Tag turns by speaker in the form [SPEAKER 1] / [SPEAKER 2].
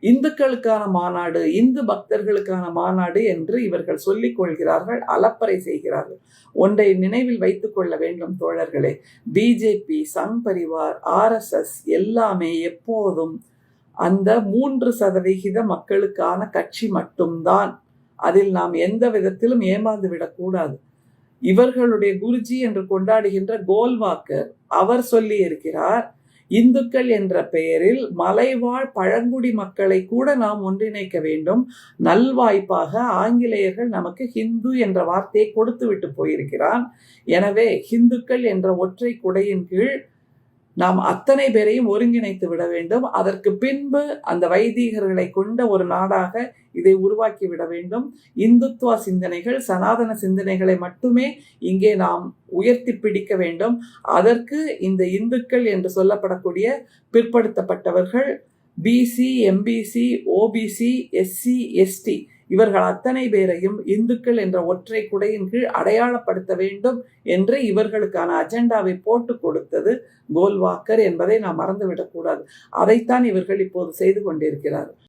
[SPEAKER 1] இந்துக்களுக்கான மாநாடு, இந்து பக்தர்களுக்கான மாநாடு என்று இவர்கள் சொல்லிக் கொள்கிறார்கள், அலப்பறை செய்கிறார்கள். ஒன்றை நினைவில் வைத்துக் கொள்ள வேண்டும் தோழர்களே, பிஜேபி, சங் பரிவார், RSS எல்லாமே எப்போதும் அந்த 3% மக்களுக்கான கட்சி மட்டும்தான். அதில் நாம் எந்த விதத்திலும் ஏமாந்து விடக்கூடாது. இவர்களுடைய குருஜி என்று கொண்டாடுகின்ற கோல்வாக்கர் அவர் சொல்லி இருக்கிறார், இந்துக்கள் என்ற பெயரில் மலைவாழ் பழங்குடி மக்களை கூட நாம் ஒன்றிணைக்க வேண்டும். நல்வாய்ப்பாக ஆங்கிலேயர்கள் நமக்கு ஹிந்து என்ற வார்த்தையை கொடுத்து விட்டு போயிருக்கிறான். எனவே ஹிந்துக்கள் என்ற ஒற்றை குடையின் கீழ் நாம் அத்தனை பேரையும் ஒருங்கிணைத்து விட வேண்டும். அதற்கு பின்பு அந்த வைதிகர்களை கொண்ட ஒரு நாடாக இதை உருவாக்கி விட வேண்டும். இந்துத்துவ சிந்தனைகள், சனாதன சிந்தனைகளை மட்டுமே இங்கே நாம் உயர்த்தி பிடிக்க வேண்டும். அதற்கு இந்த இந்துக்கள் என்று சொல்லப்படக்கூடிய பிற்படுத்தப்பட்டவர்கள், BC, MBC, OBC, SC, ST இவர்கள் அத்தனை பேரையும் இந்துக்கள் என்ற ஒற்றை குடையின் கீழ் அடையாளப்படுத்த வேண்டும் என்று இவர்களுக்கான அஜெண்டாவை போட்டு கொடுத்தது கோல்வாக்கர் என்பதை நாம் மறந்துவிடக்கூடாது. அதைத்தான் இவர்கள் இப்போது செய்து கொண்டிருக்கிறார்கள்.